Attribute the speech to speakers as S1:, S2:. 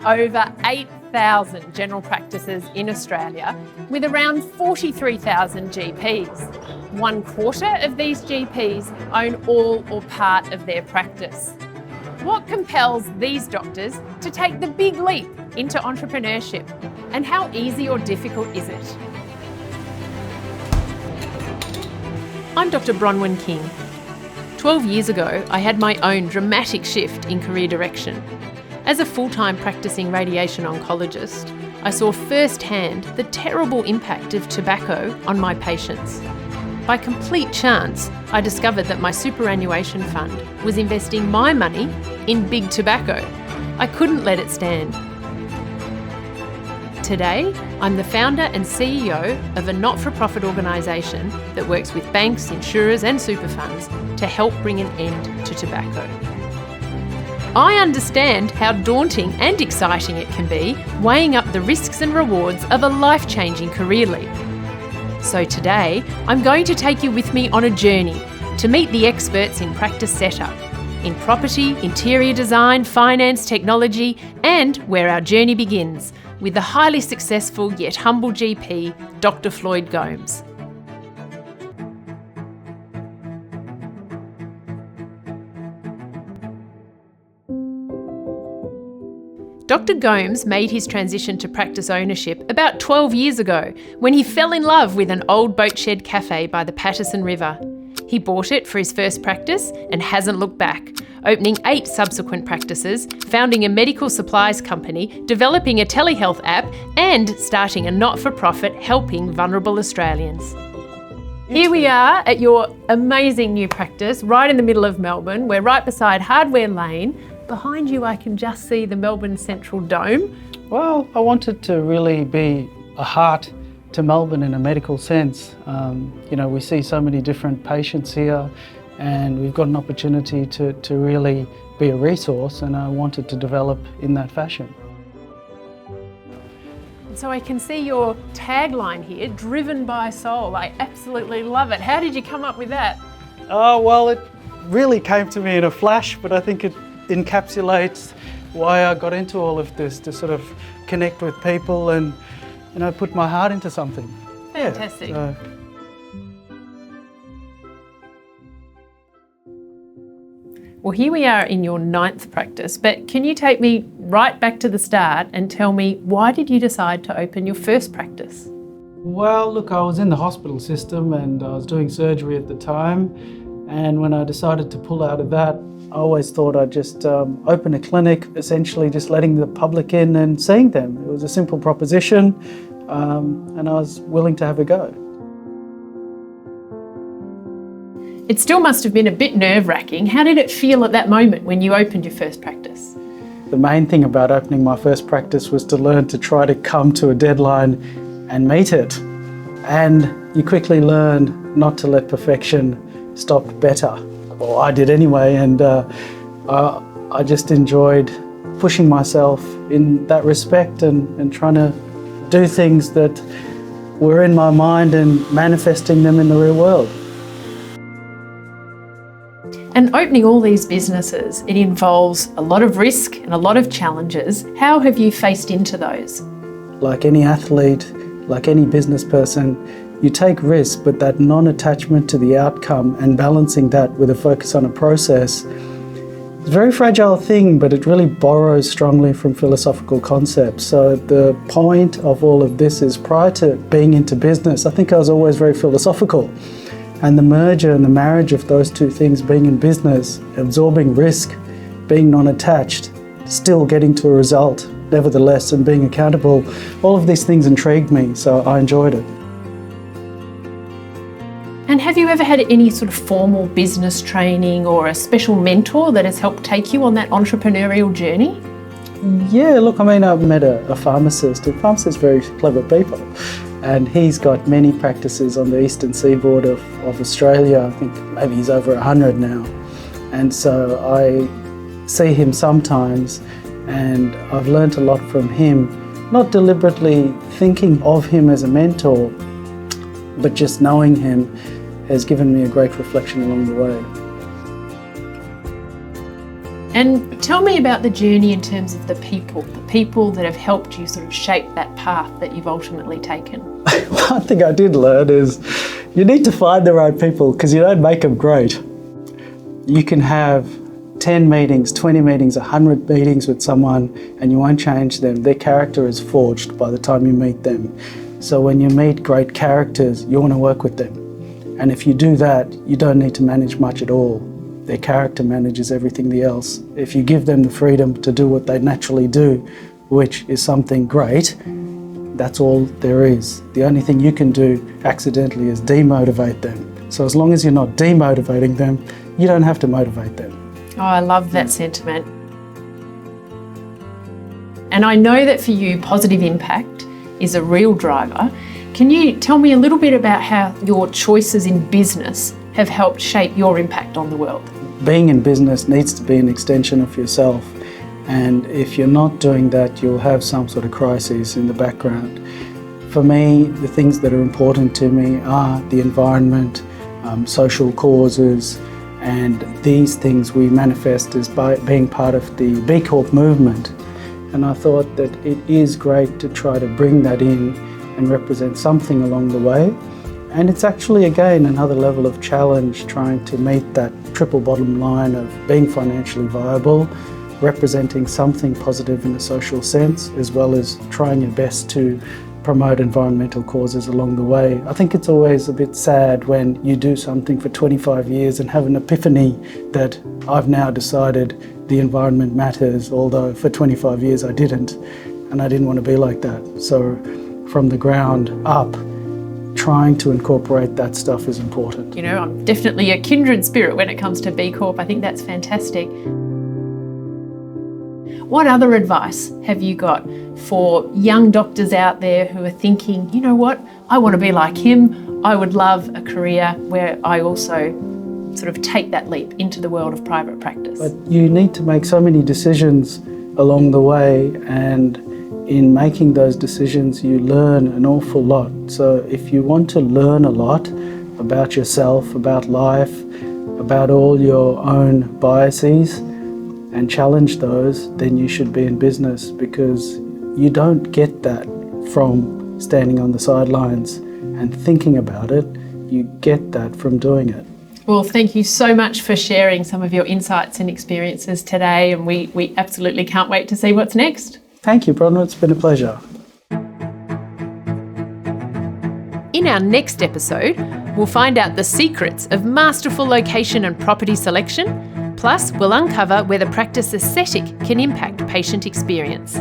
S1: are over 8,000 general practices in Australia with around 43,000 GPs. 1/4 of these GPs own all or part of their practice. What compels these doctors to take the big leap into entrepreneurship, and how easy or difficult is it? I'm Dr. Bronwyn King. 12 years ago, I had my own dramatic shift in career direction. As a full-time practicing radiation oncologist, I saw firsthand the terrible impact of tobacco on my patients. By complete chance, I discovered that my superannuation fund was investing my money in big tobacco. I couldn't let it stand. Today, I'm the founder and CEO of a not-for-profit organisation that works with banks, insurers and super funds to help bring an end to tobacco. I understand how daunting and exciting it can be, weighing up the risks and rewards of a life-changing career leap. So today, I'm going to take you with me on a journey to meet the experts in practice setup, in property, interior design, finance, technology, and where our journey begins, with the highly successful yet humble GP, Dr. Floyd Gomes. Dr. Gomes made his transition to practice ownership about 12 years ago when he fell in love with an old boat shed cafe by the Patterson River. He bought it for his first practice and hasn't looked back, opening 8 subsequent practices, founding a medical supplies company, developing a telehealth app, and starting a not-for-profit helping vulnerable Australians. Here we are at your amazing new practice, right in the middle of Melbourne. We're right beside Hardware Lane. Behind you, I can just see the Melbourne Central Dome.
S2: Well, I wanted to really be a heart to Melbourne in a medical sense. We see so many different patients here, and we've got an opportunity to really be a resource, and I wanted to develop in that fashion.
S1: So I can see your tagline here, driven by soul. I absolutely love it. How did you come up with that?
S2: Oh, well, it really came to me in a flash, but I think it encapsulates why I got into all of this, to sort of connect with people and put my heart into something.
S1: Fantastic.
S2: Yeah,
S1: Well, here we are in your 9th practice, but can you take me right back to the start and tell me, why did you decide to open your first practice?
S2: Well, look, I was in the hospital system and I was doing surgery at the time, and when I decided to pull out of that, I always thought I'd just open a clinic, essentially just letting the public in and seeing them. It was a simple proposition, and I was willing to have a go.
S1: It still must have been a bit nerve-wracking. How did it feel at that moment when you opened your first practice?
S2: The main thing about opening my first practice was to learn to try to come to a deadline and meet it. And you quickly learn not to let perfection stop better. Well, I did anyway, and I just enjoyed pushing myself in that respect and trying to do things that were in my mind and manifesting them in the real world.
S1: And opening all these businesses, it involves a lot of risk and a lot of challenges. How have you faced into those?
S2: Like any athlete, like any business person, you take risks, but that non-attachment to the outcome and balancing that with a focus on a process is a very fragile thing, but it really borrows strongly from philosophical concepts. So the point of all of this is, prior to being into business, I think I was always very philosophical. And the merger and the marriage of those two things, being in business, absorbing risk, being non-attached, still getting to a result, nevertheless, and being accountable, all of these things intrigued me, so I enjoyed it.
S1: And have you ever had any sort of formal business training or a special mentor that has helped take you on that entrepreneurial journey?
S2: Yeah, look, I've met a pharmacist, and pharmacists are very clever people. And he's got many practices on the eastern seaboard of Australia. I think maybe he's over 100 now. And so I see him sometimes, and I've learnt a lot from him, not deliberately thinking of him as a mentor, but just knowing him has given me a great reflection along the way.
S1: And tell me about the journey in terms of the people that have helped you sort of shape that path that you've ultimately taken.
S2: One thing I did learn is you need to find the right people because you don't make them great. You can have 10 meetings, 20 meetings, 100 meetings with someone and you won't change them. Their character is forged by the time you meet them. So when you meet great characters, you want to work with them. And if you do that, you don't need to manage much at all. Their character manages everything else. If you give them the freedom to do what they naturally do, which is something great, that's all there is. The only thing you can do accidentally is demotivate them. So as long as you're not demotivating them, you don't have to motivate them.
S1: Oh, I love that sentiment. And I know that for you, positive impact is a real driver. Can you tell me a little bit about how your choices in business have helped shape your impact on the world?
S2: Being in business needs to be an extension of yourself. And if you're not doing that, you'll have some sort of crisis in the background. For me, the things that are important to me are the environment, social causes, and these things we manifest as by being part of the B Corp movement. And I thought that it is great to try to bring that in and represent something along the way. And it's actually, again, another level of challenge trying to meet that triple bottom line of being financially viable, representing something positive in a social sense, as well as trying your best to promote environmental causes along the way. I think it's always a bit sad when you do something for 25 years and have an epiphany that I've now decided the environment matters, although for 25 years I didn't, and I didn't want to be like that. So from the ground up, trying to incorporate that stuff is important.
S1: You know, I'm definitely a kindred spirit when it comes to B Corp. I think that's fantastic. What other advice have you got for young doctors out there who are thinking, you know what, I want to be like him. I would love a career where I also sort of take that leap into the world of private practice.
S2: But you need to make so many decisions along the way, and in making those decisions, you learn an awful lot. So if you want to learn a lot about yourself, about life, about all your own biases, and challenge those, then you should be in business, because you don't get that from standing on the sidelines and thinking about it. You get that from doing it.
S1: Well, thank you so much for sharing some of your insights and experiences today, and we absolutely can't wait to see what's next.
S2: Thank you, Bronwyn. It's been a pleasure.
S1: In our next episode, we'll find out the secrets of masterful location and property selection. Plus, we'll uncover where the practice aesthetic can impact patient experience.